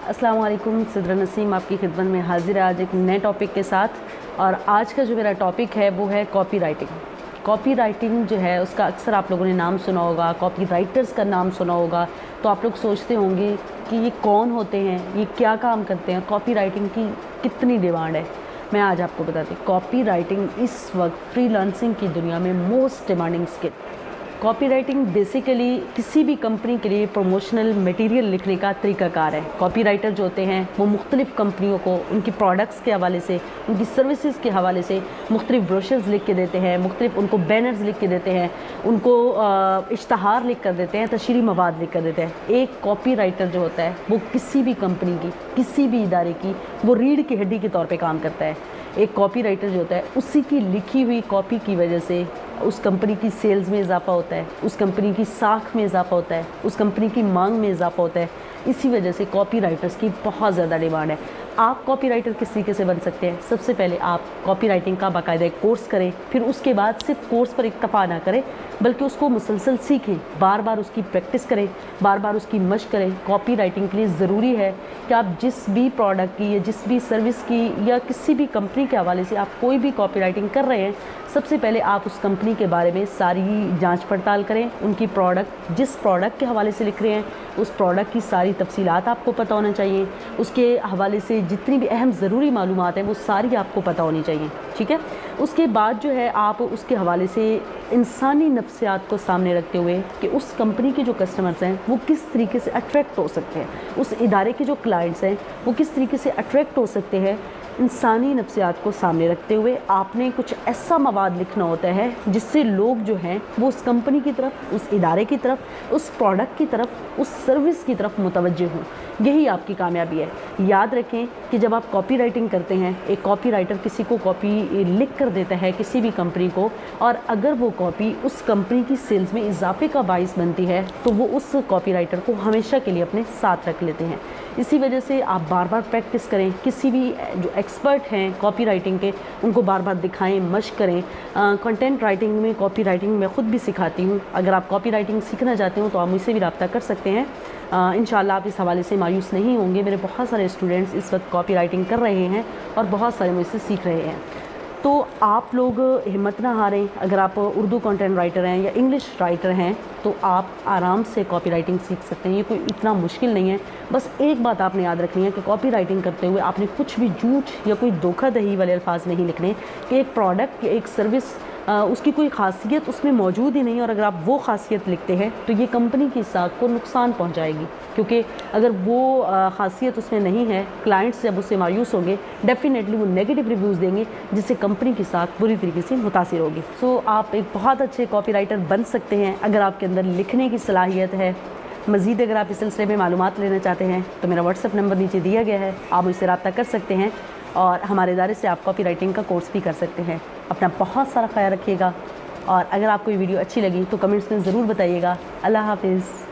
अस्सलाम वालेकुम। सिद्रा नसीम आपकी खिदमत में हाजिर है आज एक नए टॉपिक के साथ। और आज का जो मेरा टॉपिक है वो है कॉपी राइटिंग। कॉपी राइटिंग जो है उसका अक्सर आप लोगों ने नाम सुना होगा, कॉपी राइटर्स का नाम सुना होगा। तो आप लोग सोचते होंगे कि ये कौन होते हैं, ये क्या काम करते हैं, कॉपी राइटिंग की कितनी डिमांड है। मैं आज आपको बताती हूँ कॉपी राइटिंग इस वक्त फ्रीलांसिंग की दुनिया में most demanding skill. Copy writing basically किसी भी कंपनी के लिए प्रमोशनल मटेरियल लिखने का तरीक़ाकार है। कॉपी राइटर जो होते हैं वो मुख्तलिफ़ कंपनियों को उनकी प्रोडक्ट्स के हवाले से, उनकी सर्विसेज के हवाले से मुख्तलिफ़ ब्रोशर्स लिख के देते हैं, मुख्तलिफ़ उनको बैनर्स लिख के देते हैं, उनको इश्तहार लिख कर देते हैं, तशरीह मवाद लिख कर देते हैं। एक कॉपी राइटर जो होता है वो किसी भी कंपनी की, किसी भी इदारे की वो रीढ़ की हड्डी के तौर पर काम करता है। एक कॉपी राइटर जो होता है उसी की लिखी हुई कॉपी की वजह से उस कंपनी की सेल्स में इजाफा होता है, उस कंपनी की साख में इजाफा होता है, उस कंपनी की मांग में इजाफा होता है। इसी वजह से कॉपी राइटर्स की बहुत ज़्यादा डिमांड है। आप कॉपी राइटर किस तरीके से बन सकते हैं? सबसे पहले आप कॉपी राइटिंग का बाकायदा एक कोर्स करें, फिर उसके बाद सिर्फ कोर्स पर इक्तफा ना करें बल्कि उसको मुसलसल सीखें, बार बार उसकी प्रैक्टिस करें, बार बार उसकी मशक करें। कॉपी राइटिंग के लिए ज़रूरी है कि आप जिस भी प्रोडक्ट की या जिस भी सर्विस की या किसी भी कंपनी के हवाले से आप कोई भी कॉपी राइटिंग कर रहे हैं, सबसे पहले आप उस कंपनी के बारे में सारी जांच पड़ताल करें। उनकी प्रोडक्ट, जिस प्रोडक्ट के हवाले से लिख रहे हैं उस प्रोडक्ट की सारी तफसीलात आपको पता होना चाहिए। उसके हवाले से जितनी भी अहम ज़रूरी मालूमात हैं वो सारी आपको पता होनी चाहिए, ठीक है। उसके बाद जो है आप उसके हवाले से इंसानी नफ्सियात को सामने रखते हुए कि उस कंपनी के जो कस्टमर्स हैं वो किस तरीके से अट्रैक्ट हो सकते हैं, उस इदारे के जो क्लाइंट्स हैं वो किस तरीके से अट्रैक्ट हो सकते हैं, इंसानी नफ्सियात को सामने रखते हुए आपने कुछ ऐसा मवाद लिखना होता है जिससे लोग जो हैं वो उस कंपनी की तरफ, उस इदारे की तरफ, उस प्रोडक्ट की तरफ, उस सर्विस की तरफ मुतवज्जे हों। यही आपकी कामयाबी है। याद रखें कि जब आप कॉपी राइटिंग करते हैं, एक कॉपी राइटर किसी को कॉपी लिख कर देता है किसी भी कंपनी को, और अगर वो कॉपी उस कंपनी की सेल्स में इजाफे का बाइस बनती है तो वो उस कॉपी राइटर को हमेशा के लिए अपने साथ रख लेते हैं। इसी वजह से आप बार बार प्रैक्टिस करें। किसी भी जो एक्सपर्ट हैं कॉपी राइटिंग के उनको बार बार दिखाएं, मशक करें। कंटेंट राइटिंग में, कॉपी राइटिंग मैं ख़ुद भी सिखाती हूँ। अगर आप कॉपी राइटिंग सीखना चाहते हो तो आप मुझसे भी रब्ता कर सकते हैं। इंशाल्लाह आप इस हवाले से मायूस नहीं होंगे। मेरे बहुत सारे स्टूडेंट्स इस वक्त कॉपी राइटिंग कर रहे हैं और बहुत सारे मुझसे सीख रहे हैं। तो आप लोग हिम्मत ना हारें। अगर आप उर्दू कंटेंट राइटर हैं या इंग्लिश राइटर हैं तो आप आराम से कॉपी राइटिंग सीख सकते हैं। ये कोई इतना मुश्किल नहीं है। बस एक बात आपने याद रखनी है कि कॉपी राइटिंग करते हुए आपने कुछ भी झूठ या कोई धोखाधड़ी वाले अल्फाज नहीं लिखने कि एक प्रोडक्ट या एक सर्विस उसकी कोई ख़ासियत उसमें मौजूद ही नहीं, और अगर आप वो ख़ासियत लिखते हैं तो ये कंपनी की साख को नुकसान पहुंचाएगी। क्योंकि अगर वो ख़ासियत उसमें नहीं है, क्लाइंट्स जब उससे मायूस होंगे डेफिनेटली वो नेगेटिव रिव्यूज़ देंगे जिससे कंपनी की साख बुरी तरीके से मुतासिर होगी। सो आप एक बहुत अच्छे कॉपी राइटर बन सकते हैं अगर आपके अंदर लिखने की सलाहियत है। मज़ीद अगर आप इस सिलसिले में मालूमात लेना चाहते हैं तो मेरा व्हाट्सएप नंबर नीचे दिया गया है, आप मुझसे रब्ता कर सकते हैं और हमारे इदारे से आप कॉपी राइटिंग का कोर्स भी कर सकते हैं। अपना बहुत सारा ख्याल रखिएगा और अगर आपको ये वीडियो अच्छी लगी तो कमेंट्स में ज़रूर बताइएगा। अल्लाह हाफिज़।